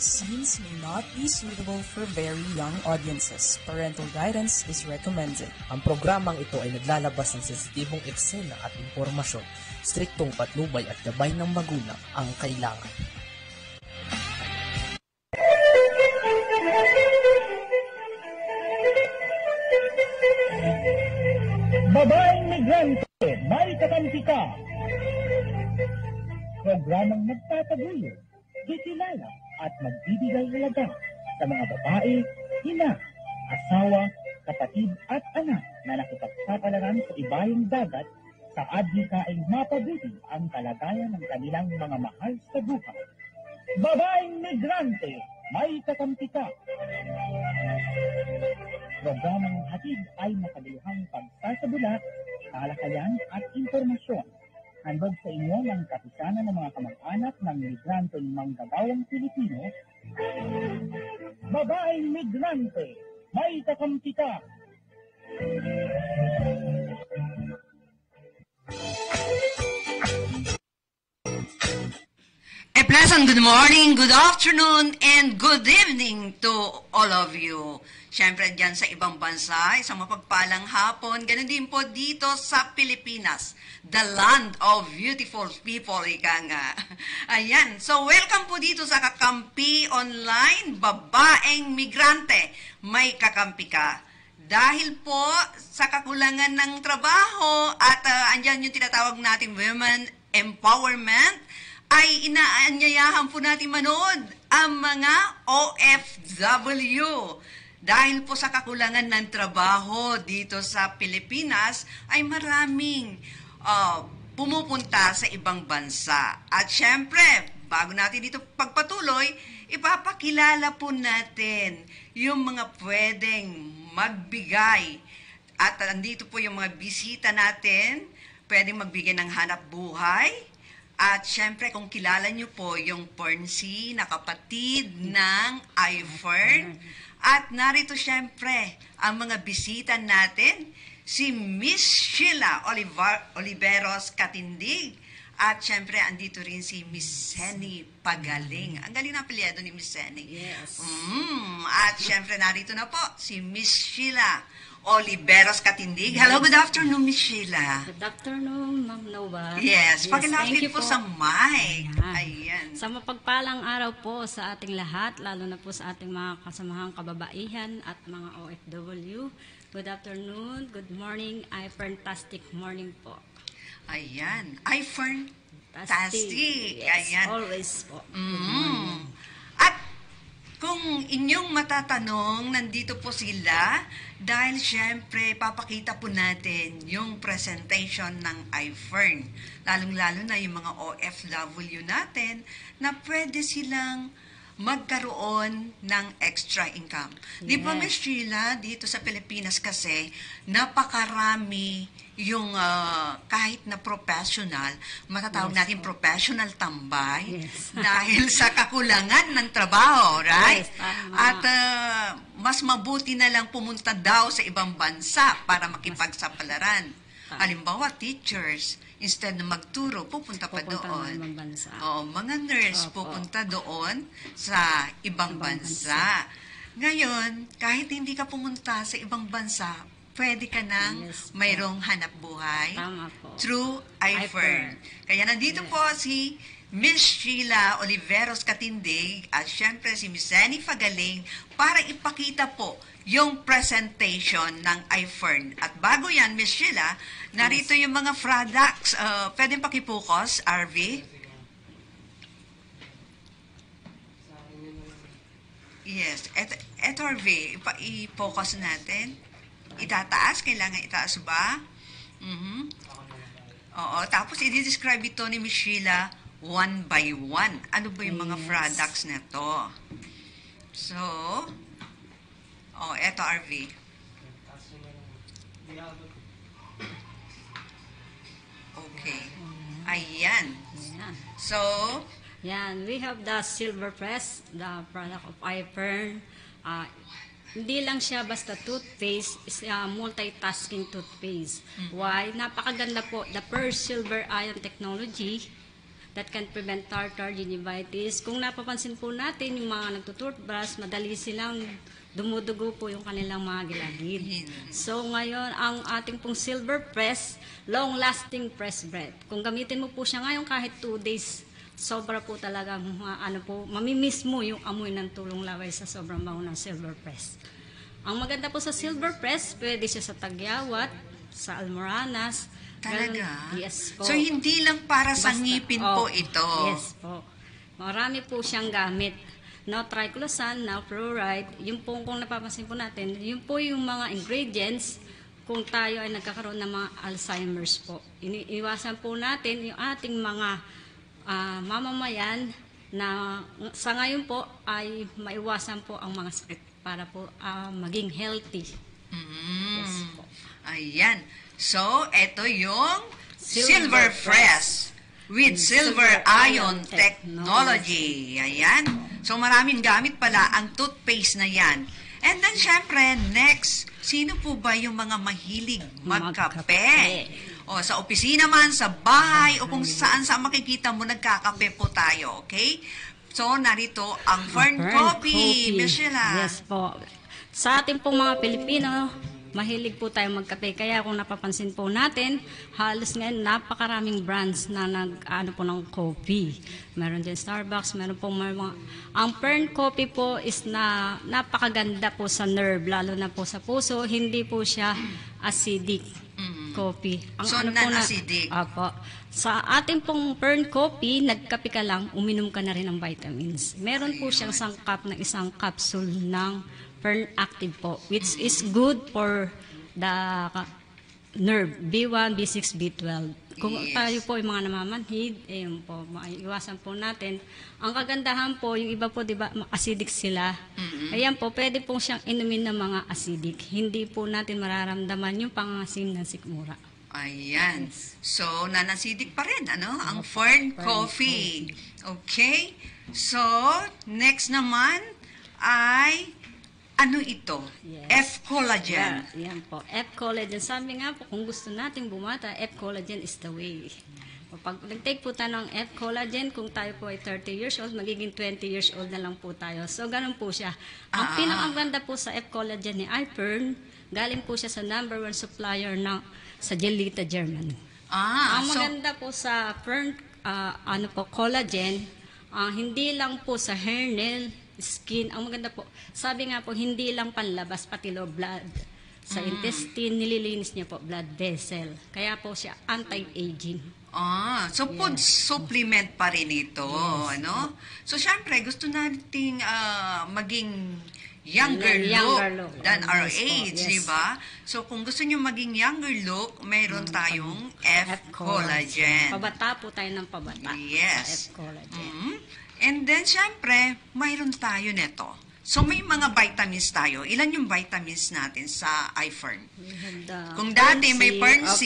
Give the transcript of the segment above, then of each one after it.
Scenes may not be suitable for very young audiences. Parental guidance is recommended. Ang programang ito ay naglalabas ng sensitibong eksena at impormasyon. Striktong patnubay at gabay ng magulang ang kailangan. Babaeng migrante, may kakampi ka. Programang nagtataguyod, kikilala at magbibigay halaga sa mga babae, ina, asawa, kapatid at anak na nakipagsapalaran sa ibayong dagat sa adhikaing mapabuti ang kalagayan ng kanilang mga mahal sa buhay. Babaeng migrante, may kakampi ka. Programang hatid ay makabuluhang pagsasabula, talakayan at impormasyon. Handog sa inyo ng kapisanan ng mga kamag-anak ng migranteng manggagawang Pilipino. Babaeng migrante, may kakampi ka. A pleasant good morning, good afternoon, and good evening to all of you. Siyempre dyan sa ibang bansa, isang mapagpalang hapon, ganun din po dito sa Pilipinas, the land of beautiful people, ika nga. Ayan, so welcome po dito sa Kakampi Online, babaeng migrante, may kakampi ka. Dahil po sa kakulangan ng trabaho at andyan yung tinatawag nating women empowerment, ay inaanyayahan po natin manood ang mga OFW. Dahil po sa kakulangan ng trabaho dito sa Pilipinas, ay maraming pumupunta sa ibang bansa. At syempre, bago natin dito pagpatuloy, ipapakilala po natin yung mga pwedeng magbigay. At andito po yung mga bisita natin, pwedeng magbigay ng hanap buhay. At syempre, kung kilala nyo po yung Percy na kapatid ng iFern. At narito syempre, ang mga bisita natin, si Miss Sheila Oliveros Katindig. At syempre, andito rin si Miss Henny Pagaling. Ang galing na apelyido ni Miss Henny. Yes. At syempre, narito na po si Miss Sheila Oliveros Katindig. Hello, good afternoon, Miss Sheila. Good afternoon, Ma'am Nova. Yes, thank pakilapit you po sa mic. Ayan. Ayan. Sa mapagpalang araw po sa ating lahat, lalo na po sa ating mga kasamahang kababaihan at mga OFW. Good afternoon, good morning, fantastic morning po. Ayan. Fantastic. Yes, Ayan. always po. At kung inyong matatanong, nandito po sila dahil syempre papakita po natin yung presentation ng iFern. Lalong-lalo na yung mga OFW natin na pwede silang magkaroon ng extra income. Di ba, Ms. Sheila, dito sa Pilipinas kasi, napakarami yung kahit na professional, matatawag natin professional tambay dahil sa kakulangan ng trabaho, right? Yes, at mas mabuti na lang pumunta daw sa ibang bansa para makipagsapalaran. Halimbawa, teachers, instead na magturo, pupunta pa doon. Ng bansa. Oo, mga nurse pupunta doon sa ibang bansa. Ngayon, kahit hindi ka pumunta sa ibang bansa, pwede ka nang mayroong hanap buhay through iFern. Kaya nandito po si Miss Sheila Oliveros Katindig at syempre si Miss Henny Pagaling para ipakita po yung presentation ng iFern. At bago yan, Miss Sheila, narito yung mga products. Pwedeng pakipukos, RV? Yes. Eto, RV, i-focus natin. Itataas? Kailangan itaas ba? Oo. Tapos, i-describe ito ni Miss Sheila one by one. Ano ba yung mga products na to? So, eto, RV. Okay. Ayan. So, yan, we have the Silver Press, the product of iFern. Hindi lang siya basta toothpaste, is multitasking toothpaste. Why? Napakaganda po. The Pearl Silver Ion Technology that can prevent tartar, gingivitis. Kung napapansin po natin, yung mga nagtutoothbrush, madali silang dumudugo po yung kanilang mga gilagid. So ngayon, ang ating pong silver press, long-lasting press bread. Kung gamitin mo po siya ngayon kahit 2 days, sobra po talaga, mamimiss mo yung amoy ng tulong laway sa sobrang bango ng silver press. Ang maganda po sa silver press, pwede siya sa tagyawat, sa almoranas. Talaga? Yes po. So, hindi lang para sa ngipin po ito. Yes po. Marami po siyang gamit. No triclosan, no fluoride. Yung po, kung napapansin po natin, yun po yung mga ingredients kung tayo ay nagkakaroon ng mga Alzheimer's po. Iwasan po natin yung ating mga mamamayan na sa ngayon po ay maiwasan po ang mga sakit para po maging healthy. Yes po. Ayan. So, ito yung Silver Press with Silver Ion Technology. Ayan. So, maraming gamit pala ang toothpaste na yan. And then, syempre, next, sino po ba yung mga mahilig magkape? O, sa opisina man, sa bahay, o kung saan makikita mo, nagkakape po tayo, okay? So, narito ang Fern Coffee. Michelle. Yes po. Sa ating pong mga Pilipino, mahilig po tayo magkape. Kaya kung napapansin po natin, halos ngayon napakaraming brands na nag-ano po ng coffee. Meron din Starbucks, meron po mga... Ang Fern Coffee po is napakaganda po sa nerve, lalo na po sa puso. Hindi po siya acidic coffee. So, non-acidic. Apo. Sa ating pong Fern Coffee, nagkape ka lang, uminom ka na rin ng vitamins. Meron po siyang sangkap na isang capsule ng Fern Active po, which is good for the nerve, B1, B6, B12. Kung tayo po yung mga namamanhid, ayun po, maiwasan po natin. Ang kagandahan po, yung iba po, di ba, acidic sila. Ayan po, pwede po siyang inumin ng mga acidic. Hindi po natin mararamdaman yung pangangasim ng sikmura. Ayan. So, nanasidik pa rin, ano? Ang Fern Coffee. Okay? So, next naman ay... Ano ito? Yes. F-collagen. Yan po. F-collagen. Sabi nga po, kung gusto nating bumata, F-collagen is the way. Pag nag-take po tayo ng F-collagen, kung tayo po ay 30 years old, magiging 20 years old na lang po tayo. So, ganun po siya. Ang pinakaganda po sa F-collagen ni iFern, galing po siya sa #1 supplier sa Gelita, Germany. Ang maganda po sa Fern, collagen, hindi lang po sa hair, nail, skin, ang maganda po, sabi nga po, hindi lang panlabas, pati low blood. Sa intestine, nililinis niya po, blood vessel. Kaya po siya anti-aging. So food supplement pa rin ito, ano? So, syempre, gusto nating maging younger look than our age, di ba? So, kung gusto nyo maging younger look, mayroon tayong F-collagen. Pabata po tayo ng pabata. Yes. Sa F-collagen. And then, syempre, mayroon tayo nito. So, may mga vitamins tayo. Ilan yung vitamins natin sa iFern? Kung dati may Fern-C,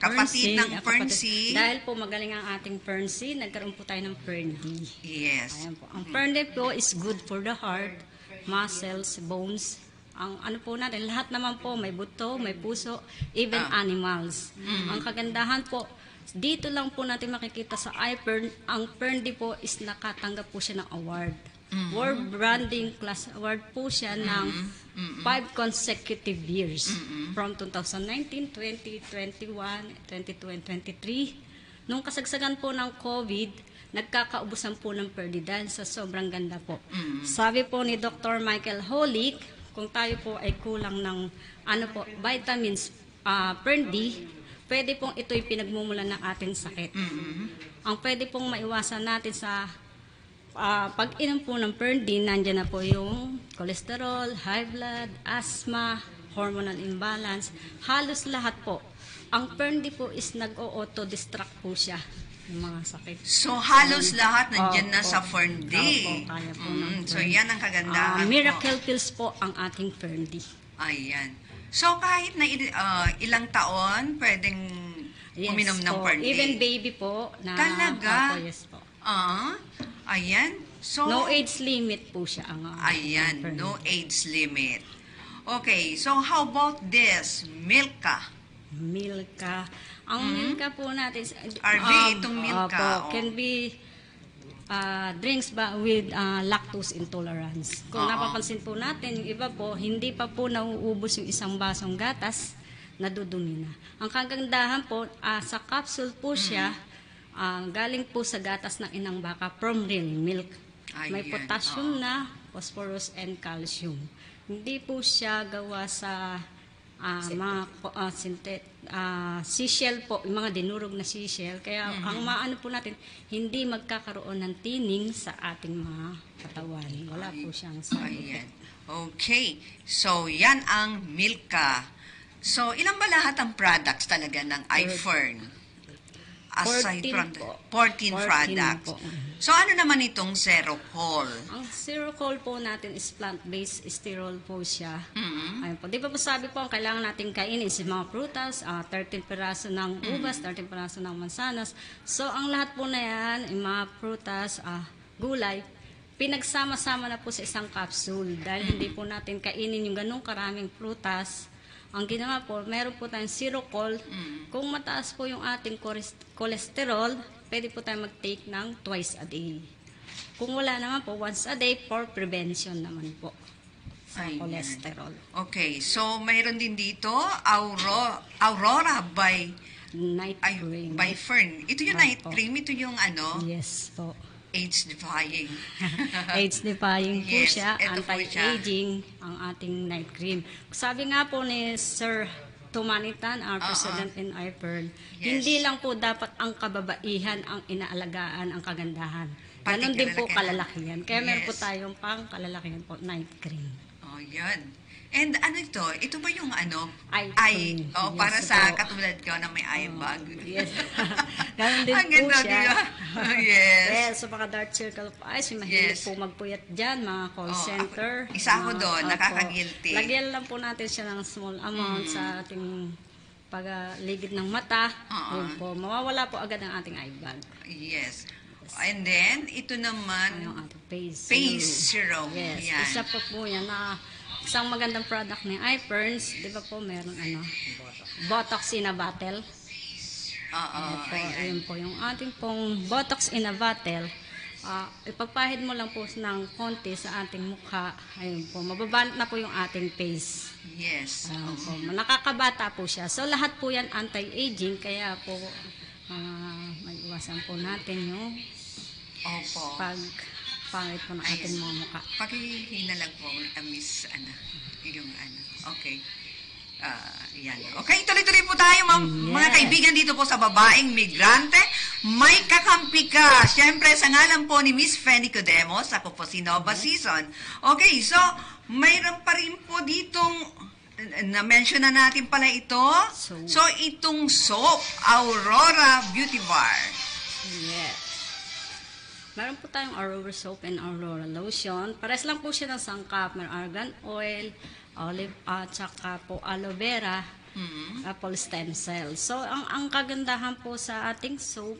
kapatid ng Fern-C. Dahil po magaling ang ating Fern-C, nagkaroon po tayo ng Fern-D. Yes. Ayan po. Ang Fern-D po is good for the heart, muscles, bones. Ang ano po natin, lahat naman po, may buto, may puso, even animals. Ang kagandahan po, dito lang po natin makikita sa iFern, ang Fern-D po is nakatanggap po siya ng award. World Branding Class Award po siya ng 5 consecutive years. From 2019, 20, 21, 22, and 23. Nung kasagsagan po ng COVID, nagkakaubusan po ng Fern-D dahil sa sobrang ganda po. Sabi po ni Dr. Michael Holick, kung tayo po ay kulang ng vitamins, Fern-D, pwede pong ito'y pinagmumulan ng ating sakit. Ang pwede pong maiwasan natin sa pag-inom po ng Fern-D, nandiyan na po yung cholesterol, high blood, asthma, hormonal imbalance, halos lahat po. Ang Fern-D po is nag-auto-distract po siya ng mga sakit. So, halos lahat nandiyan na sa Fern-D. Kaya po So, yan ang kagandahan miracle pills po ang ating Fern-D. Ayan. So, kahit na ilang taon, pwedeng uminom ng Fern-D. Even baby po. Talaga? Yes po. Ayan. So, no age limit po siya. Ayan, no age limit. Okay, so how about this? Milka. Milka. Ang Milka po natin, RV, itong Milka, can be drinks ba with lactose intolerance. Kung napapansin po natin, yung iba po, hindi pa po nauubos yung isang basong gatas, nadudumi na. Ang kagandahan po, sa capsule po siya, galing po sa gatas ng inang baka from real milk. May Ayan, potassium na, phosphorus, and calcium. Hindi po siya gawa sa mga seashell po, yung mga dinurog na seashell. Kaya ang maano po natin, hindi magkakaroon ng tining sa ating mga katawan. Wala po siyang side Ayan. effect. Okay. So, yan ang Milka. So, ilan ba lahat ang products talaga ng iFern? Aside 14 from po. 14 14 products. po. So, ano naman itong Serocol? Ang Serocol po natin is plant-based sterol po siya. Mm-hmm. Ayun po. Di ba po sabi po, ang kailangan natin kainin is mga prutas, 13 piraso ng ubas, 13 piraso ng mansanas. So, ang lahat po na yan, yung mga prutas, gulay, pinagsama-sama na po sa isang capsule. Dahil hindi po natin kainin yung ganong karaming prutas. Ang ginawa po, meron po tayong Serocol. Kung mataas po yung ating cholesterol, pwede po tayo mag-take ng twice a day. Kung wala naman po, once a day for prevention naman po sa Ayan. cholesterol. Okay. So, mayroon din dito, Aurora by Night cream. by Fern. Ito yung night Opo. cream. Ito yung Yes po. AIDS-defying. AIDS-defying po Yes, siya, ito po anti-aging ang ating night cream. Sabi nga po ni Sir Tumanitan, our President in iPearl, Yes. hindi lang po dapat ang kababaihan ang inaalagaan ang kagandahan. Pati Ganon din po kalalakihan. kalalakihan. Kaya meron po Yes. tayong pang kalalakihan po, night cream. Oh, yan. And ano ito? Ito ba yung ano? Eye Eye. cream. Oh, Yes, para sa ito. katulad ko na may eye bag. Yes. Ganon din Ang po ganda, siya. di ba? Yes. Yes, so mga dark circle po, ay, mahilig Yes. po magpuyat dyan, mga call Oh, center. isa ako doon, Opo. nakaka-guilty. Lagyan lang po natin siya ng small amount sa ating pagligid ng mata. Yun po, mawawala po agad ang ating eye bag. Yes. And then, ito naman, Ang ating face. face serum. Yes, Yan. isa po po yan na isang magandang product ni iPerns. Di ba po meron Botox in a bottle. Oo. Ito, ayun po yung ating pong Botox in a bottle. Ipagpahid mo lang po ng konti sa ating mukha. Ayun po, mababanat na po yung ating face. Yes. Ayun po, nakakabata po siya. So lahat po yan anti-aging, kaya po maiwasan po natin yung Opo. pangit po ng ating mga mukha. Pakihina lang po, miss, yung Okay. Yan. Okay, tuloy-tuloy po tayo, mga kaibigan dito po sa babaeng migrante. May kakampi ka. Siyempre, sa ngalan po ni Miss Fanny Codemos, ako po si Nova Season. Okay, so, mayroon pa rin po ditong, na-mention na natin pala ito. So, itong soap, Aurora Beauty Bar. Yes. Meron po tayong Aurora Soap and Aurora Lotion. Pares lang po siya ng sangkap. May argan oil, olive, at saka po aloe vera, apple stem cell. So, ang kagandahan po sa ating soap,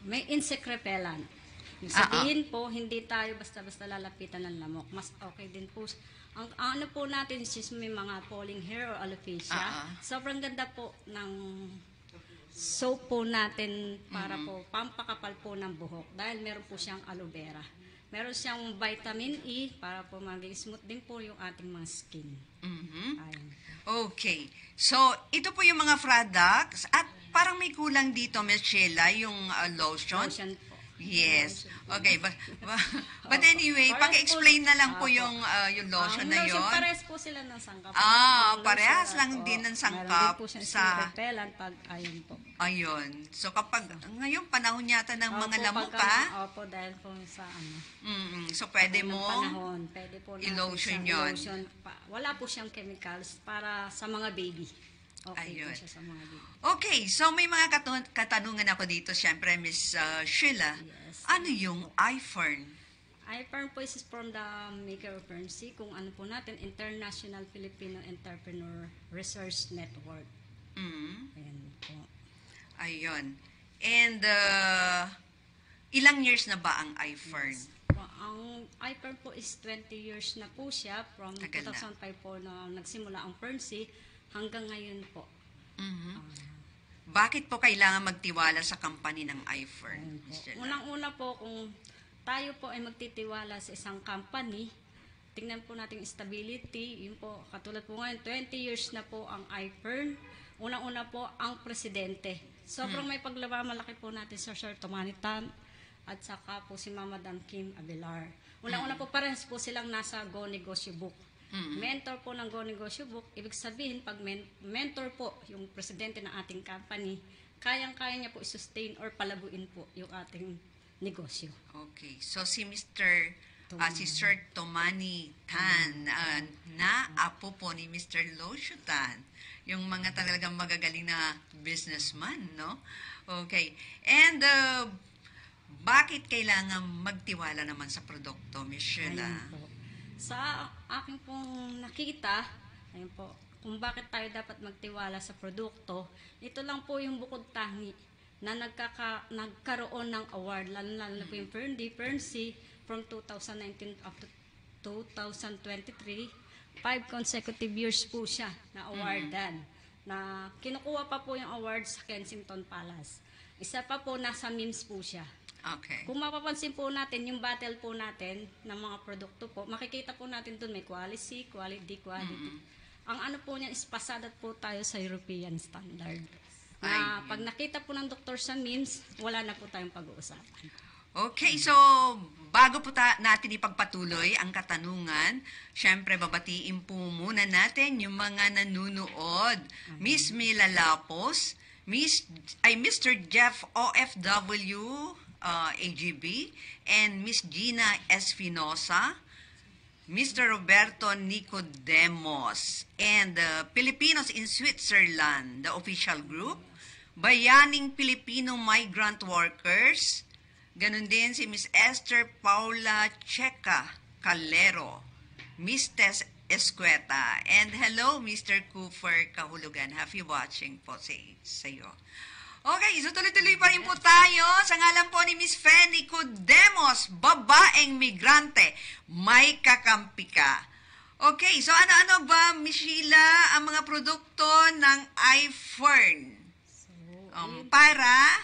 may insect repellent. Sabihin po, hindi tayo basta-basta lalapitan ng lamok. Mas okay din po. Ang ano po natin is may mga falling hair or alopecia. Sobrang ganda po ng soap po natin para po pampakapal po ng buhok dahil meron po siyang aloe vera. Meron siyang vitamin E para po maging smooth din po yung ating mga skin. Ayun. Okay. So, ito po yung mga products at parang may kulang dito, Miss Sheila, yung lotion. Lotion po. Yes. Okay. But anyway, paki-explain na lang po yung lotion na Lotion, yon. pares po sila ng sangkap. Parehas Lotion, lang opo. din ng Meron sangkap din po siyang sa... skin repellent pag ayun po. Ayun. So, kapag ngayon, panahon yata ng mga Opo, lamok, Opo, dahil po sa So, pwede ng mo panahon, pwede po natin i-lotion siyang yun. i-lotion wala po siyang chemicals para sa mga baby. Okay Ayun. po siya sa mga baby. Okay, so may mga katanungan ako dito, syempre, Miss Sheila. Yes. Ano yung iFern? iFern po is from the maker of Ferncy, kung ano po natin, International Filipino Entrepreneur Research Network. Ayan po. Ayun. And ilang years na ba ang iFern? Ang iFern po is 20 years na po siya from Tagal na. 2005 po na nagsimula ang Ferncy hanggang ngayon po. Bakit po kailangan magtiwala sa company ng iFern? Ayun po. Miss Sheila? Unang-una po, kung tayo po ay magtitiwala sa isang company, tingnan po natin yung stability. Yun po, katulad po ngayon, 20 years na po ang iFern. Unang-una po, ang presidente. Sobrang may malaki po natin sa Sir Tomanitan at saka po si Madam Kim Abelar. Unang-una po, parehas po silang nasa Go Negosyo Book. Mentor po ng Go Negosyo Book, ibig sabihin, pag mentor po yung presidente ng ating company, kayang-kaya niya po i-sustain or palaguin po yung ating negosyo. Okay. So, si Sir Tomani Tan, na apo po ni Mr. Losyo Tan, yung mga talagang magagaling na businessman, no? Okay. And, bakit kailangan magtiwala naman sa produkto, Miss Sheila? Ayun po. Sa aking pong nakita, ayun po, kung bakit tayo dapat magtiwala sa produkto, ito lang po yung bukod tangi na nagkaroon ng award, lalo na po yung Fern D, Fern C, from 2019 up to 2023, 5 consecutive years po siya na awardan. Na kinukuha pa po yung award sa Kensington Palace. Isa pa po, nasa memes po siya. Okay. Kung mapapansin po natin, yung battle po natin ng mga produkto po, makikita po natin doon may quality, quality. Ang ano po niyan is pasadat po tayo sa European standard. Na pag nakita po ng doktor sa memes, wala na po tayong pag-uusapan. Okay, so bago po natin ipagpatuloy ang katanungan, syempre babatiin po muna natin yung mga nanunood. Miss Mila Lapos, Mr. Jeff OFW, AGB, and Miss Gina Espinosa, Mr. Roberto Nicodemos, and Filipinos in Switzerland, the official group, Bayaning Filipino Migrant Workers, ganun din si Miss Esther Paula Checa Calero, Miss Tess Escueta, and hello Mr. Cooper Kahulugan. Happy watching po sa iyo. Okay, so tuloy-tuloy pa rin po tayo sa ngalan po ni Miss Fanny Cudemos, babaeng migrante, may kakampi ka. Okay, so ano-ano ba, Miss Sheila, ang mga produkto ng iFern? Para,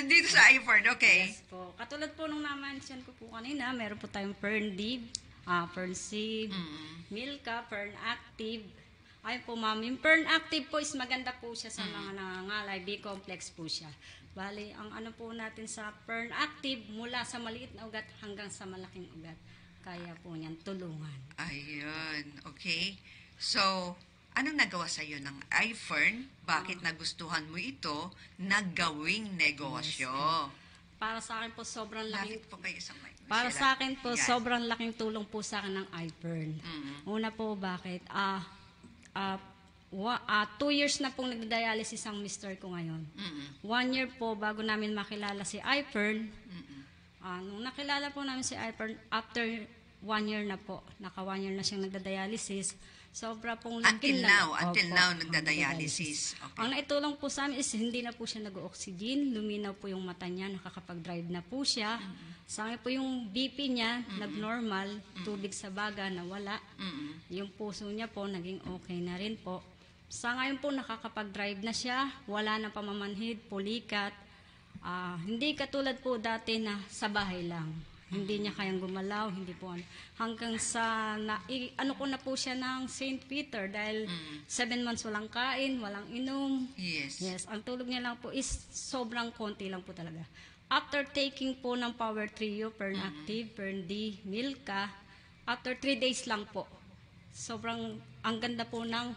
dito sa iFern, okay. Yes po. Katulad po nung na-mention ko po kanina, meron po tayong Fern D, Fern C, Milka, Fern Active. Ay po ma'am, yung Fern Active po is maganda po siya sa mga nangangalay, B-complex po siya. Bali, ang ano po natin sa Fern Active, mula sa maliit na ugat hanggang sa malaking ugat. Kaya po niyan tulungan. Ayun, okay. So, anong nagawa sa iyo ng iFern? Bakit nagustuhan mo ito na gawing negosyo? Para sa akin po sobrang laking Lapit po kayo sa mic. Para Sheila. sa akin po, Yan. sobrang laking tulong po sa akin ng iFern. Una po, bakit? 2 years na pong nagda-dialysis ang mister ko ngayon. 1 year po bago namin makilala si iFern. Nung nakilala po namin si iFern, after 1 year na po, naka 1 year na siyang nagda-dialysis. Sobra pong Until now, nagda-dialysis. Okay. Ang naitulong po sa amin is hindi na po siya nag-oxygen, luminaw po yung mata niya, nakakapag-drive na po siya. Sa akin po yung BP niya, nag-normal, tubig sa baga, nawala. Yung puso niya po, naging okay na rin po. Sa ngayon po, nakakapag-drive na siya, wala na pamamanhid, pulikat. Hindi katulad po dati na sa bahay lang. Hindi niya kayang gumalaw, hindi po hanggang sa, ko na po siya ng St. Peter dahil 7 months walang kain, walang inom. Yes. Ang tulog niya lang po is sobrang konti lang po talaga. After taking po ng Power Trio, Fern Active, Fern D, Milka, after 3 days lang po, sobrang ang ganda po ng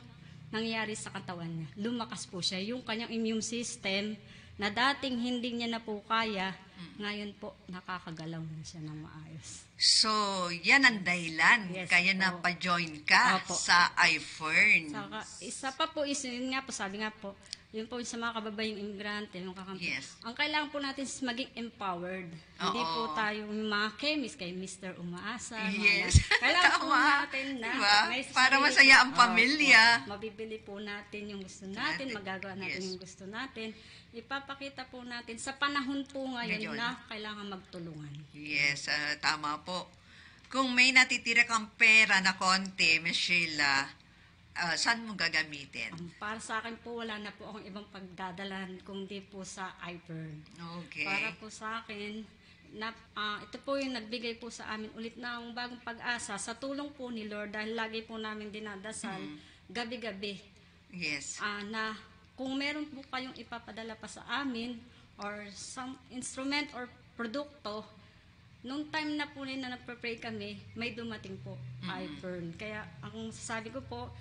nangyari sa katawan niya. Lumakas po siya. Yung kanyang immune system na dating hindi niya na po kaya, ngayon po nakakagalaw na siya ng maayos. So, yan ang dahilan. Yes, Kaya po. napajoin ka Opo. sa iFern. Saka, isa pa po is, yun nga po, sabi nga po, yun po sa mga kababayang imigrante, yung kakampi. Yes. Ang kailangan po natin is maging empowered. Hindi Oo. po tayo yung mga chemist, kay Mr. Umaasa. Yes. Kailangan po Tama. natin na Diba? may Para sarili masaya po. ang pamilya. Opo. Mabibili po natin yung gusto natin, magagawa natin Yes. yung gusto natin. Ipapakita po natin sa panahon po ngayon Ngayon. na kailangan magtulungan. Yes, tama po. Kung may natitira kang pera na konti, Miss Sheila, saan mo gagamitin? Para sa akin po, wala na po akong ibang pagdadalahan kundi po sa iBurn. Okay. Para po sa akin, ito po yung nagbigay po sa amin ulit ng bagong pag-asa sa tulong po ni Lord dahil lagi po namin dinadasal gabi-gabi Yes. na kung meron po kayong ipapadala pa sa amin or some instrument or produkto, nung time na po na nagpa-pray kami, may dumating po, iBurn. Kaya ang sabi ko po,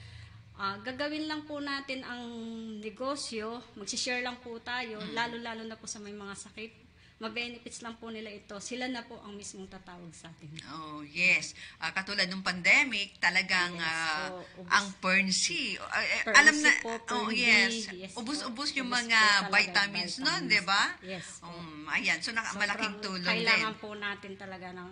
gagawin lang po natin ang negosyo, magsishare lang po tayo, lalo-lalo na po sa may mga sakit. Ma-benefits lang po nila ito. Sila na po ang mismong tatawag sa atin. Oh, yes. Katulad ng pandemic, talagang ang Perncy. Alam na, po, yes. yes Ubus-ubus po. yung Ubus mga po talaga vitamins nun, di ba? Yes po. Ayan, so malaking tulong din. Kailangan po natin talaga ng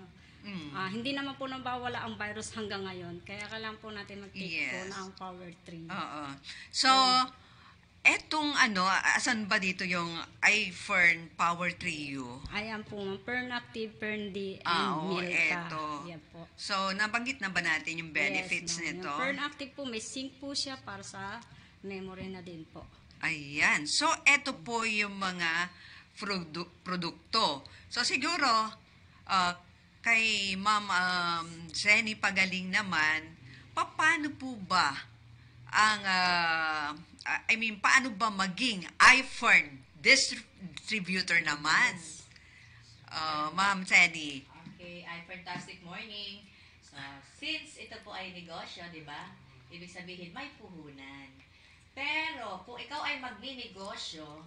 hindi naman po nabawala ang virus hanggang ngayon. Kaya kailangan po natin mag-take po ng Power 3. Oo. So, etong asan ba dito yung iFern Power Trio? Ayan po, Fern Active, Fern D, and Milka. Eto. Yan po. So, nabanggit na ba natin yung benefits Yes, nito? Yung Fern Active po, may zinc po siya para sa memory na din po. Ayan. So, eto po yung mga produkto. So, siguro, kay Ma'am Zenny Pagaling naman, paano po ba ang, paano ba maging iFern distributor naman? Ma'am Zenny. Okay, fantastic morning. So, since ito po ay negosyo, di ba? Ibig sabihin, may puhunan. Pero, kung ikaw ay magninegosyo,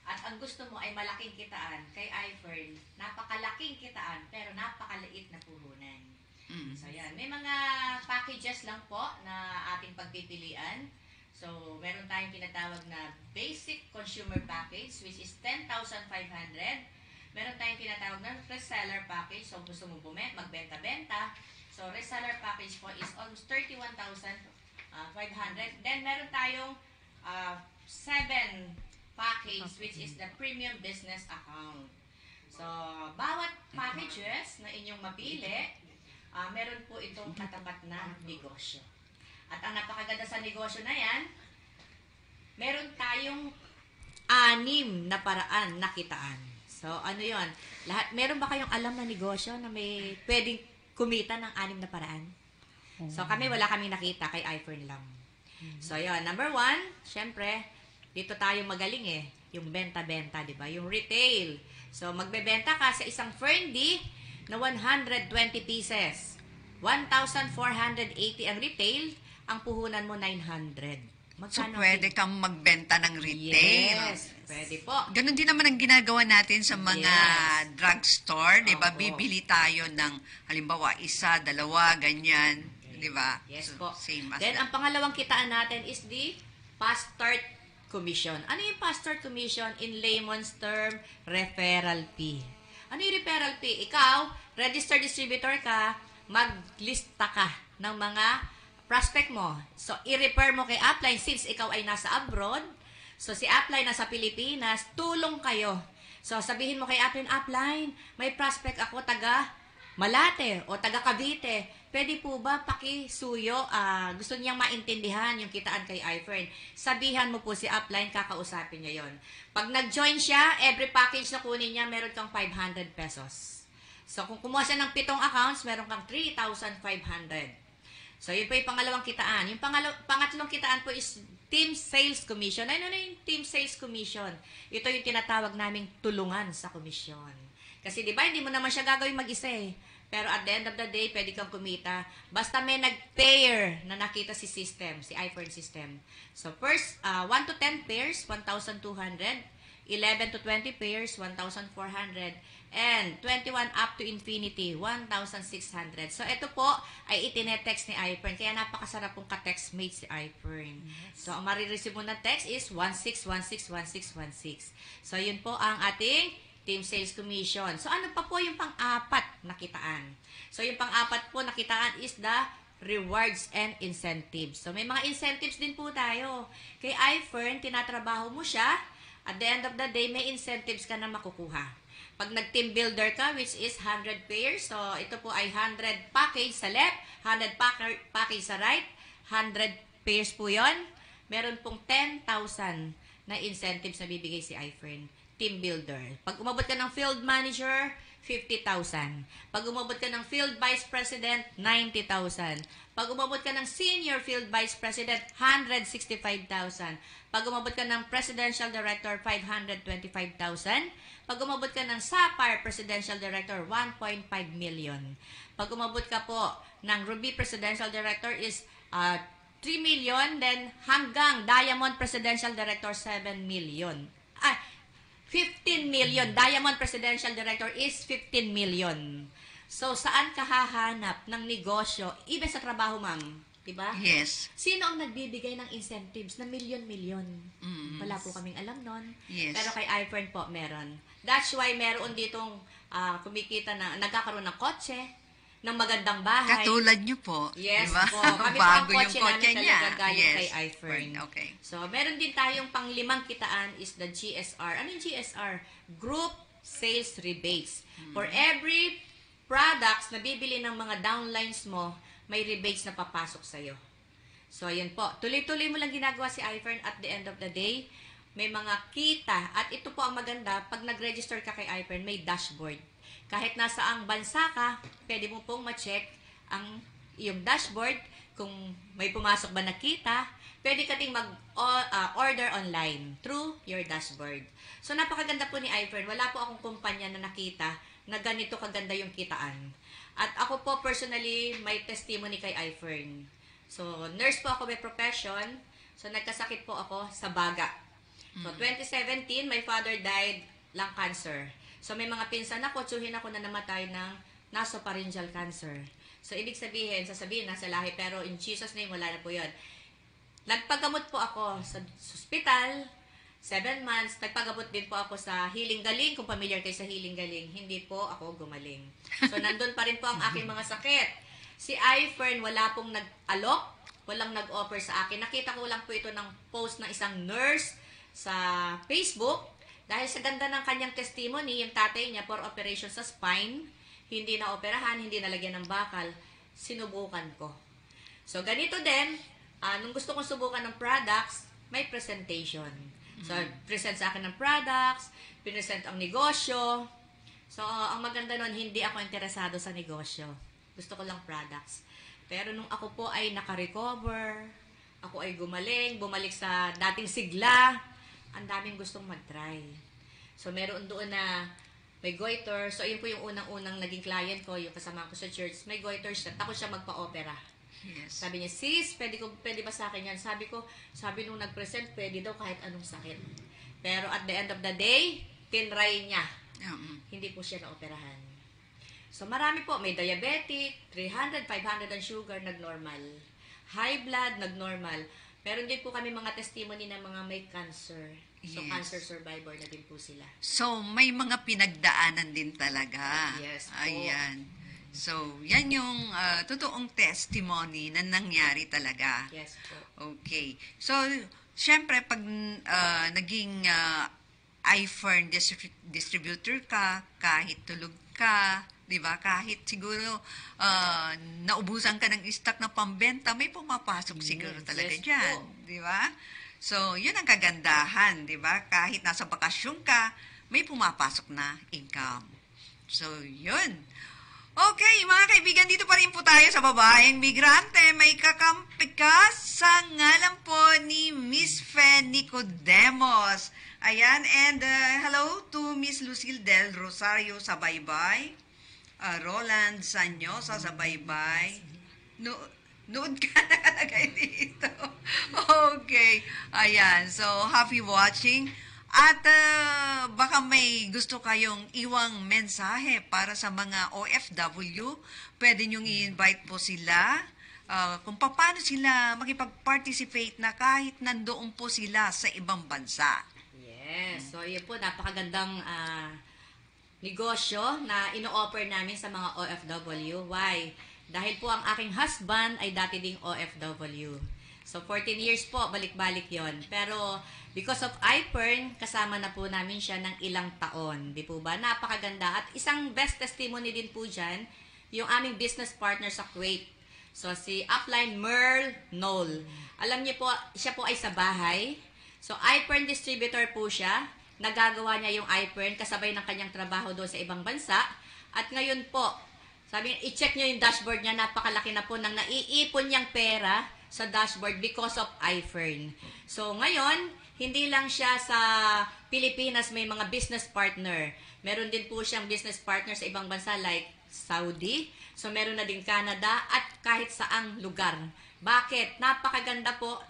at ang gusto mo ay malaking kitaan, kay iFern, napakalaking kitaan, pero napakaliit na puhunan. So, yan. May mga packages lang po na ating pagpipilian. So, meron tayong tinatawag na basic consumer package, which is 10,500. Meron tayong tinatawag na reseller package. So, gusto mo magbenta-benta. So, reseller package po is almost 31,500. Then, meron tayong 7 package, which is the premium business account. So, bawat packages na inyong mapili, meron po itong katapat na negosyo. At ang napakaganda sa negosyo na yan, meron tayong 6 na paraan na kitaan. So, ano yon? Meron ba kayong alam na negosyo na may pwedeng kumita ng 6 na paraan? So, wala kaming nakita, kay iFern lang. So, yon. Number 1, syempre, dito tayo magaling yung benta-benta, di ba? Yung retail. So, magbebenta ka sa isang Ferndi na 120 pieces. 1,480 ang retail, ang puhunan mo 900. So, pwede kang magbenta ng retail. Yes, pwede po. Ganon din naman ang ginagawa natin sa mga drugstore, di ba? Opo. Bibili tayo ng, halimbawa, 1, 2, ganyan, di ba? Yes So, po. same as Then, that. ang pangalawang kitaan natin is the fast start commission. Ano yung fast start commission? In layman's term, referral fee. Ano yung referral fee? Ikaw, registered distributor ka, maglista ka ng mga prospect mo. So, i-refer mo kay Upline since ikaw ay nasa abroad. So, si Upline nasa Pilipinas, tulong kayo. So, sabihin mo kay Upline, may prospect ako taga Malate o taga Cavite. Pwede po ba pakisuyo? Gusto niyang maintindihan yung kitaan kay iFern. Sabihan mo po si Upline, kakausapin niya yon. Pag nag-join siya, every package na kunin niya, meron kang 500 pesos. So, kung kumuha siya ng 7 accounts, meron kang 3,500. So, yun po yung pangalawang kitaan. Yung pangatlong kitaan po is Team Sales Commission. Ano na yung Team Sales Commission? Ito yung tinatawag naming tulungan sa komisyon. Kasi di ba, hindi mo naman siya gagawin mag-isa eh. Pero at the end of the day, pwede kang kumita. Basta may nag-pair na nakita si system, si iFern system. So, first, 1 to 10 pairs, 1,200. 11 to 20 pairs, 1,400. And 21 up to infinity, 1,600. So, ito po ay itinetext ni iFern. Kaya napakasarap pong ka-textmate si iFern. Yes. So, ang marireceive mo na text is 16161616. So, yun po ang ating Team Sales Commission. So, ano pa po yung pang-apat na kitaan? So, yung pang-apat po na kitaan is the rewards and incentives. So, may mga incentives din po tayo. Kay iFern, tinatrabaho mo siya. At the end of the day, may incentives ka na makukuha. Pag nag-team builder ka, which is 100 pairs, so ito po ay 100 package sa left, 100 package sa right, 100 payers po yon, meron pong 10,000 na incentives na bibigay si iFern. Team builder. Pag umabot ka ng field manager, 50,000. Pag umabot ka ng field vice president, 90,000. Pag umabot ka ng senior field vice president, 165,000. Pag umabot ka ng presidential director, 525,000. Pag umabot ka ng SAPAR presidential director, 1.5 million. Pag umabot ka po ng Ruby presidential director is 3 million, then hanggang Diamond presidential director, 7 million. 15 million. Diamond Presidential Director is 15 million. So, saan ka hahanap ng negosyo, even sa trabaho, ma'am? Diba? Yes. Sino ang nagbibigay ng incentives na milyon-milyon? Wala po kaming alam nun. Yes. Pero kay iFern po, meron. That's why meron ditong kumikita na, nagkakaroon ng kotse, ng magandang bahay. Katulad niyo po. Yes diba? po. Kami po ang Bago yung kotse kotse namin niya. talaga galing kay iFern. Okay. So, meron din tayong pang-limang kitaan is the GSR. Ano yung GSR? Group Sales Rebates. For every products na bibili ng mga downlines mo, may rebates na papasok sa'yo. So, ayan po. Tuloy-tuloy mo lang ginagawa si iFern at the end of the day. May mga kita. At ito po ang maganda, pag nag-register ka kay iFern, may dashboard. Kahit nasa ang bansa ka, pwede mo pong ma-check ang iyong dashboard. Kung may pumasok ba na kita, pwede ka ting mag-order online through your dashboard. So, napakaganda po ni iFern. Wala po akong kumpanya na nakita na ganito kaganda yung kitaan. At ako po personally, may testimony kay iFern. So, nurse po ako by profession. So, nagkasakit po ako sa baga. So, 2017, my father died lung cancer. So, may mga pinsan ako, tsuhin ako na namatay ng nasopharyngeal cancer. So, ibig sabihin, sasabihin, nasa lahi, pero in Jesus' name, wala na po yun. Nagpagamot po ako sa hospital, 7 months. Nagpagamot din po ako sa Healing Galing. Kung familiar kayo sa Healing Galing, hindi po ako gumaling. So, nandun pa rin po ang aking mga sakit. Si iFern, wala pong nag-alok, walang nag-offer sa akin. Nakita ko lang po ito ng post ng isang nurse sa Facebook. Dahil sa ganda ng kanyang testimony, yung tatay niya for operation sa spine, hindi na operahan, hindi nalagyan ng bakal, sinubukan ko. So, ganito din, nung gusto kong subukan ng products, may presentation. So, present sa akin ng products, present ang negosyo. So, ang maganda nun, hindi ako interesado sa negosyo. Gusto ko lang products. Pero nung ako po ay naka-recover, ako ay gumaling, bumalik sa dating sigla, ang daming gustong mag-try. So, meron doon na may goiter. So, yun po yung unang-unang naging client ko, yung kasama ko sa church. May goiter siya. Takot siya magpa-opera. Yes. Sabi niya, sis, pwede ba sa akin yan? Sabi nung nag-present, pwede daw kahit anong sakit. Pero at the end of the day, tinry niya. Hindi po siya na-operahan. So, marami po. May diabetic, 300, 500 ang sugar, nag-normal. High blood, nag-normal. Meron din po kami mga testimony ng mga may cancer. So, Yes. cancer survivor na din po sila. So, may mga pinagdaanan din talaga. Yes po. Ayan. So, yan yung totoong testimony na nangyari talaga. Yes po. Okay. So, syempre, pag naging iFern distributor ka, kahit tulog ka, di ba? Kahit siguro naubusan ka ng stock na pambenta, may pumapasok siguro talaga yes dyan. po. Di ba? So, yun ang kagandahan, di ba? Kahit nasa bakasyon ka, may pumapasok na income. So, yun. Okay, mga kaibigan, dito pa rin po tayo sa babaeng migrante. May kakampi ka sa ngalan po ni Miss Fe Nicodemos. Ayan, and hello to Miss Lucille Del Rosario sa baybay. Roland Sanyosa sa baybay. Nood ka nakalagay dito. Okay. Ayan, so happy watching. At baka may gusto kayong iwang mensahe para sa mga OFW, pwede nyong i-invite po sila kung paano sila makipag-participate na kahit nandoon po sila sa ibang bansa. Yes. So, yun po, napakagandang negosyo na ino-offer namin sa mga OFW. Why? Dahil po ang aking husband ay dati ding OFW. So, 14 years po, balik-balik yon. Pero, because of iFern, kasama na po namin siya ng ilang taon. Di po ba? Napakaganda. At isang best testimony din po dyan, yung aming business partner sa Kuwait. So, si upline Merle Knoll. Alam niyo po, siya po ay sa bahay. So, iPern distributor po siya. Nagagawa niya yung iPern kasabay ng kanyang trabaho doon sa ibang bansa. At ngayon po, sabi niya, i-check niyo yung dashboard niya. Napakalaki na po ng naiipon niyang pera sa dashboard because of iPern. So, ngayon, hindi lang siya sa Pilipinas may mga business partner. Meron din po siyang business partner sa ibang bansa like Saudi. So, meron na din Canada at kahit saang lugar. Bakit? Napakaganda po.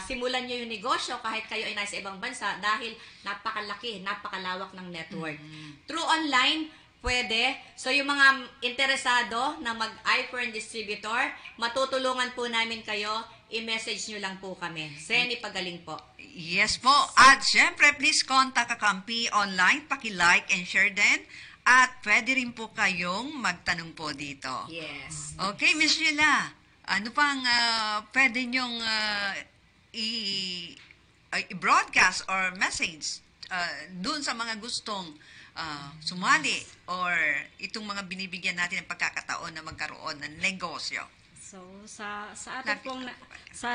Simulan nyo yung negosyo kahit kayo ay nasa ibang bansa dahil napakalaki, napakalawak ng network. Through online, pwede. So, yung mga interesado na mag-iPern distributor, matutulungan po namin kayo. I-message nyo lang po kami. Seni Pagaling po. Yes po. At syempre, please contact Kakampi online. Paki-like and share din. At pwede rin po kayong magtanong po dito. Yes. Okay, Miss Sheila. Ano pang pwede nyong i-broadcast or message dun sa mga gustong sumali or itong mga binibigyan natin ng pagkakataon na magkaroon ng negosyo? So, sa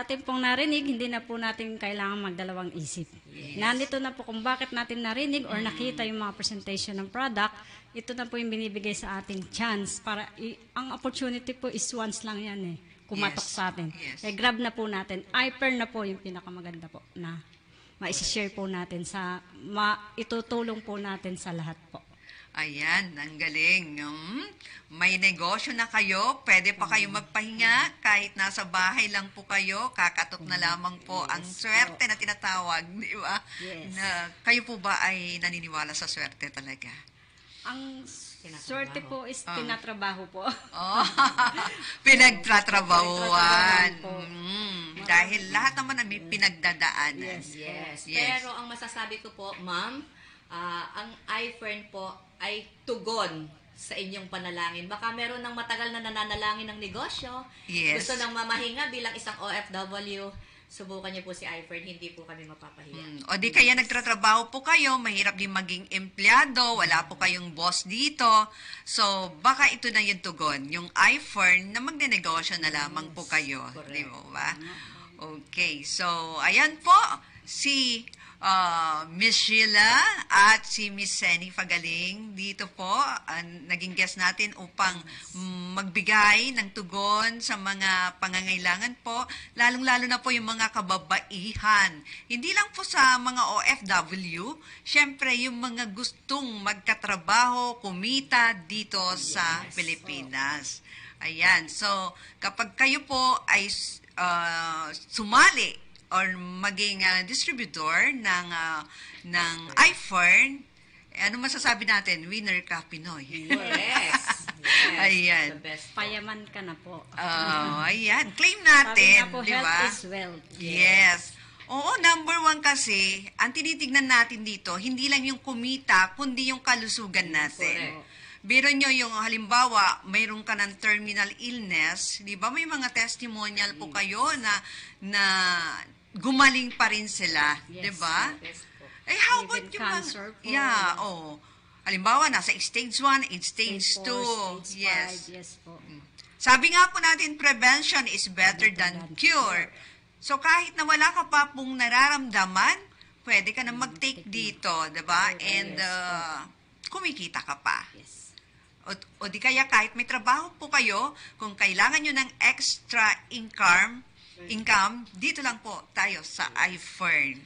ating pong narinig, hindi na po natin kailangan magdalawang isip. Nandito na po kung bakit natin narinig or nakita yung mga presentation ng product, ito na po yung binibigay sa ating chance para ang opportunity po is once lang yan kumatok sa atin. Yes. Kaya grab na po natin. iPern na po yung pinakamaganda po na ma-share po natin itutulong po natin sa lahat po. Ayan, ang galing. May negosyo na kayo, pwede pa kayo magpahinga kahit nasa bahay lang po kayo, kakatok na lamang po ang swerte na tinatawag, di ba? Yes. Na, kayo po ba ay naniniwala sa swerte talaga? Ang swerte po is tinatrabaho po. Oh, pinagtatrabahuan. Po. Dahil lahat naman na may pinagdadaanan. Yes. Yes. Pero ang masasabi ko po, ma'am, ang iFern po ay tugon sa inyong panalangin. Baka meron ng matagal na nananalangin ng negosyo. Yes. Gusto ng mamahinga bilang isang OFW. Subukan niyo po si iFern, hindi po kami mapapahiya. O di kaya nagtatrabaho po kayo, mahirap din maging empleyado, wala po kayong boss dito. So, baka ito na yung tugon, yung iFern na magnenegosyo na lamang po kayo. Correct. Di ba? Okay, so, ayan po, si Miss Sheila at si Miss Seni Pagaling dito po, naging guest natin upang magbigay ng tugon sa mga pangangailangan po, lalong-lalo na po yung mga kababaihan. Hindi lang po sa mga OFW, syempre yung mga gustong magkatrabaho, kumita dito sa Pilipinas. Ayan, so kapag kayo po ay sumali or maging distributor ng iFern, ano masasabi natin? Winner ka, Pinoy. Yes. Ayan. The best. Payaman ka na po. Ayan. Claim Sabi natin, nga po, di health ba? is wealth. Yes. Oo, number 1 kasi, ang tinitignan natin dito, hindi lang yung kumita, kundi yung kalusugan natin. Correct. Biro nyo yung halimbawa, mayroon ka ng terminal illness, di ba? May mga testimonial po kayo na gumaling pa rin sila, Yes, di ba? Yes po. Eh, how Even about yung cancer po. Yeah, oh. Halimbawa, nasa stage 1, stage 2. Stage 4, stage Yes. 5, yes po. Sabi nga po natin, prevention is better than cure. So, kahit na wala ka pa pong nararamdaman, pwede ka na mag-take dito, di ba? And kumikita ka pa. Yes. O di kaya kahit may trabaho po kayo, kung kailangan nyo ng extra income, dito lang po tayo sa iFern.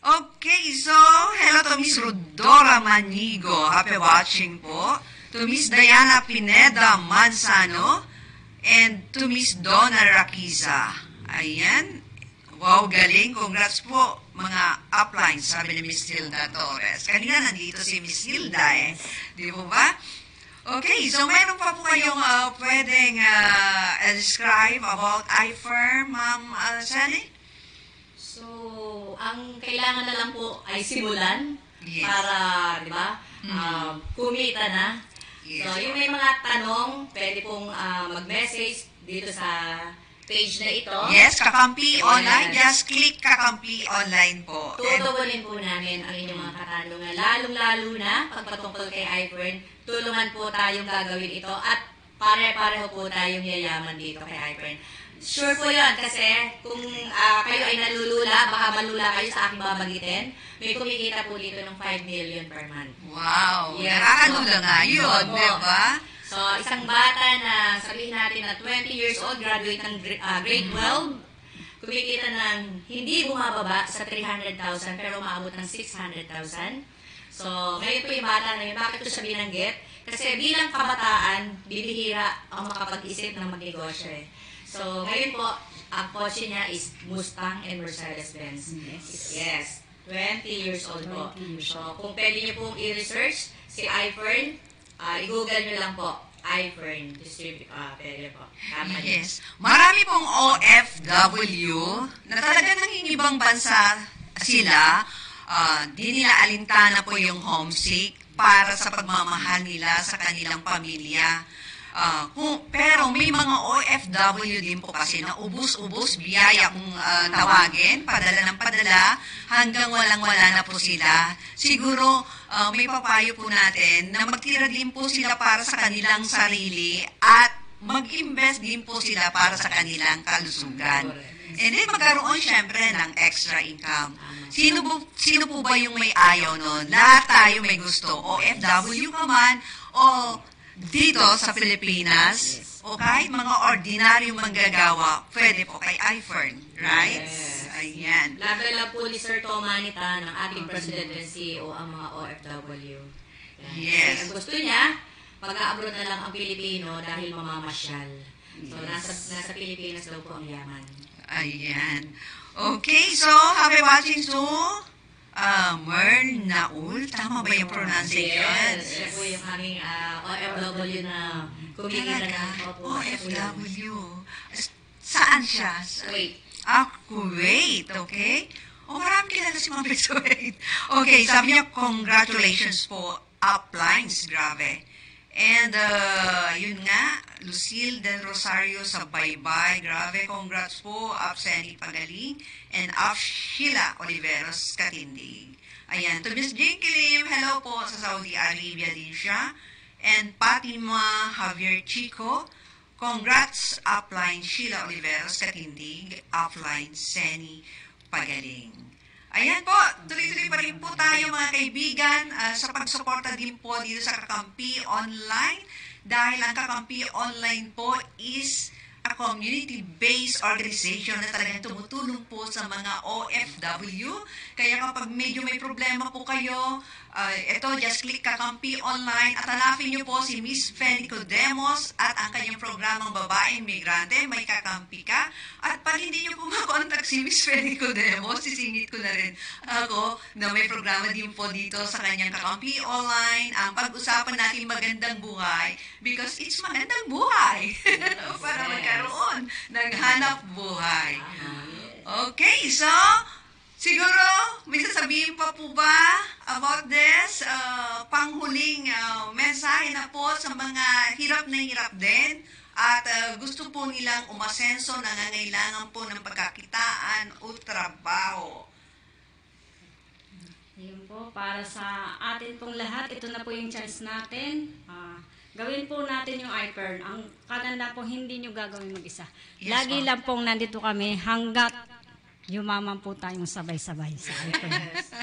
Okay, so, hello to Miss Rodora Manigo. Happy watching po. To Miss Diana Pineda Manzano. And to Miss Donna Raquiza. Ayan. Wow, galing. Congrats po, mga uplines, sabi ni Miss Hilda Torres. Kanina nandito si Miss Hilda Di po ba? Okay, so mayroon pa po kayong pwedeng describe about iFern, Ma'am Sally? So, ang kailangan na lang po ay simulan Yes. para, di ba, kumita na. Yes. So, yung may mga tanong, pwede pong mag-message dito sa page na ito. Yes, Kakampi Online. Yes. Just click Kakampi Online po. And Tutugunin po namin ang inyong mga katanungan. Lalong-lalo na pagpatungkol kay iFern, tulungan po tayong gagawin ito at pare-pareho po tayong yayaman dito kay iFern. Sure po yun, kasi kung kayo ay nalulula, baka malula kayo sa aking babagitin, may kumikita po dito ng 5 million per month. Wow! Yes. Nakakalula nga yun, Opo. di ba? So, isang bata na sabihin natin na 20 years old, graduate ng grade 12, kumikita ng hindi bumababa sa 300,000 pero umaabot ng 600,000. So, ngayon po yung bata na yun, bakit ko siya binanggit? Kasi bilang kabataan, bibihira ang makapag-isip ng magnegosyo eh. So, ngayon po, ang kotse niya is Mustang and Mercedes-Benz. Yes. 20 years old po. So, kung pwede niyo pong i-research si iFern, i-google niyo lang po. iFern pwede po. Tama niyo. Yes. Marami pong OFW na talaga nangingibang bansa sila. Di nila alintana po yung homesick para sa pagmamahal nila sa kanilang pamilya. Pero may mga OFW din po kasi na ubus-ubus biyaya kung tawagin, padala ng padala, hanggang walang-wala na po sila. Siguro may papayo po natin na magtira din po sila para sa kanilang sarili at mag-invest din po sila para sa kanilang kalusugan. And then magkaroon syempre ng extra income. Sino po ba yung may ayaw nun? Lahat tayo may gusto. OFW ka man o dito sa Pilipinas, o kahit mga ordinaryong manggagawa, pwede po kay iFern, right? Yes. Ayan. Level up po ni Sir Tomanita ng ating President and CEO ang mga OFW. Yan. Yes. Ang gusto niya, mag-abroad na lang ang Pilipino dahil mamamasyal. So, nasa Pilipinas daw po ang yaman. Ayan. Okay, so, happy watching to Naul. Tama ba yung pronunciation? Yes. Siya po yung aming OFW na kumikita Talaga? ng OFW. Saan siya? Wait. Kuwait, okay? Marami kilala si Ma'am Kuwait. Okay, sabi niya, congratulations po, uplines, grabe. And, yun nga, Lucille Del Rosario sa Baybay, grabe, congrats po, Up Senny Pagaling, and Up Sheila Oliveros Katindig. Ayan, to Miss Jane Kilim, hello po, sa Saudi Arabia din siya. And Fatima Javier Chico, congrats, upline Sheila Oliveros Katindig, upline Senny Pagaling. Ayan po, tuloy-tuloy pa rin po tayo mga kaibigan sa pagsuporta din po dito sa Kakampi Online dahil ang Kakampi Online po is a community-based organization na talagang tumutulong po sa mga OFW. Kaya kapag medyo may problema po kayo, ito, just click Kakampi Online at hanapin niyo po si Miss Fanny Codemos at ang kanyang programang Babaeng Migrante, May Kakampi Ka. At pag hindi niyo po makontak si Miss Fanny Codemos, sisingit ko na rin ako na may programa din po dito sa kanyang Kakampi Online. Ang pag-usapan natin magandang buhay because it's magandang buhay para magkaroon ng hanap buhay. Okay, so siguro, may sasabihin pa po ba about this? Panghuling mensahe na po sa mga hirap na hirap din at gusto po nilang umasenso, nangangailangan po ng pagkakitaan o trabaho. Yun po, para sa atin pong lahat, ito na po yung chance natin. Gawin po natin yung iPern. Ang kananda po, hindi nyo gagawin mag-isa. Yes, Lagi ma'am. lang pong nandito kami hanggat yumaman po tayong sabay-sabay sa iPern. Yes.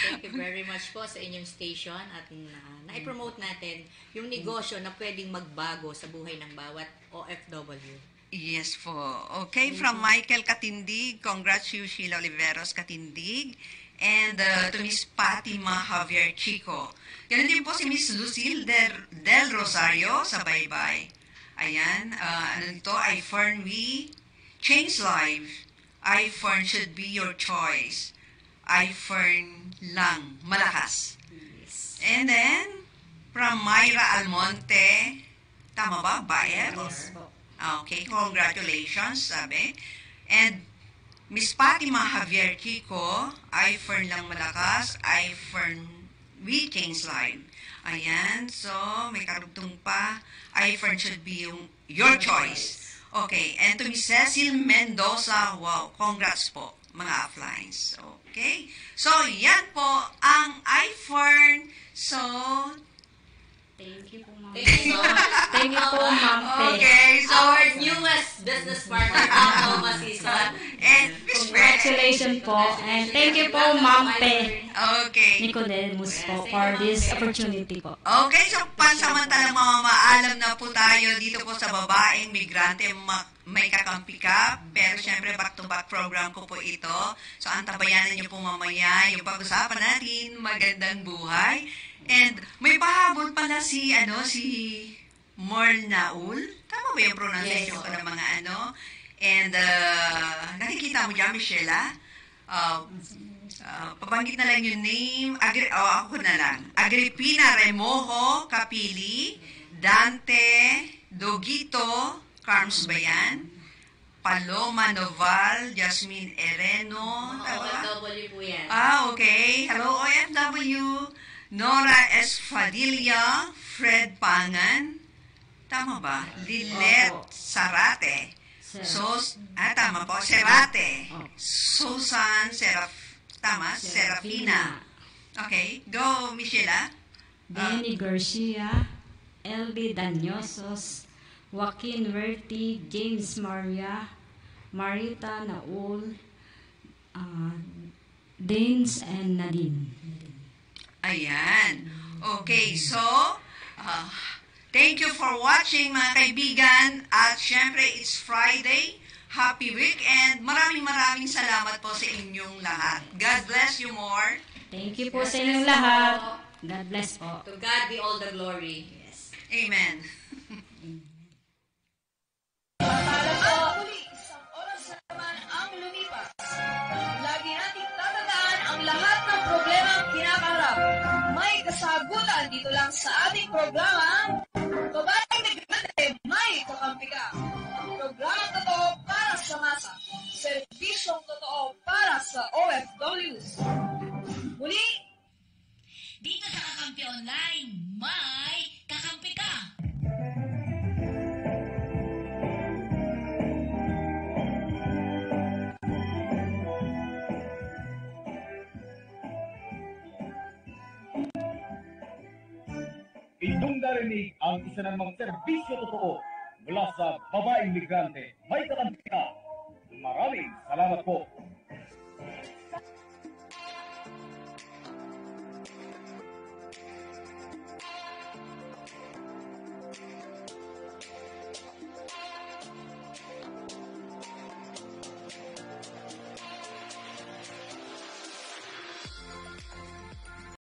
Thank you very much po sa inyong station at na-promote natin yung negosyo na pwedeng magbago sa buhay ng bawat OFW. Yes po. Okay, from Michael Katindig, congrats you, Sheila Oliveros Katindig. And to Miss Fatima Javier Chico. Ganun din po si Miss Lucille Del Rosario sa Baybay. Ayan, ano ito? iFern we change life. iFern should be your choice. iFern lang, malakas. And then, from Myra Almonte, tama ba? Bayer? Yes po. Okay, congratulations, sabi. And Miss Fatima Javier Chico, iFern lang malakas, iFern we change life. Ayan, so may karugtong pa, iFern should be your choice. Okay, and to Miss Cecil Mendoza, wow, congrats po, mga uplines. Okay, so yan po ang iFern. So, Thank you po, ma'am. Thank you so much. Thank you po, ma'am. Okay, so, Our newest business partner, Ako Masison. and Miss Fred. Congratulations po. And thank you po, Ma'am Pe Okay. Nicodemus po for this opportunity po. Okay, so pansamantalang mamamaalam na po tayo dito po sa babaeng migrante, may kakampi ka, pero syempre back-to-back program ko po ito. So antabayanan niyo po mamaya yung pag-usapan natin, magandang buhay. And may pahabol pala si Mornaul. Tama ba yung pronunciation ko ng mga ano? And nakikita mo dyan, Michelle, pabanggit na lang yung name. Ako na lang. Agripina Remojo Capili, Dante Dogito, Carms Bayan, Paloma Noval, Jasmine Ereno. OFW po yan. Okay. Hello, OFW. Nora Espadilla, Fred Pangan. Tama ba? Lilet Opo. Sarate. Tama po, Serate. Susan Serafina. Okay, go, Michelle. Benny Garcia, LB Danyosos, Joaquin Werti, James Maria, Marita Naul, Danes and Nadine. Ayan. Okay, so, thank you for watching mga kaibigan. At syempre, it's Friday. Happy weekend. Maraming salamat po sa inyong lahat. God bless you more. Thank you po sa inyong lahat. God bless po. To God be all the glory. Yes. Amen. Muli, isang oras na naman ang lumipas. Lagi nating tatandaan ang lahat ng problema ang kinakaharap. May kasagutan dito lang sa ating programa. Babaeng migrante, may kakampi ka. Programa totoo para sa masa. Serbisyong totoo para sa OFWs. Muli, Dito sa Kakampi Online, may kakampi ka! Inyong narinig ang isa namang serbisyo totoo mula sa babaeng migrante. May kakampi ka. Maraming salamat po.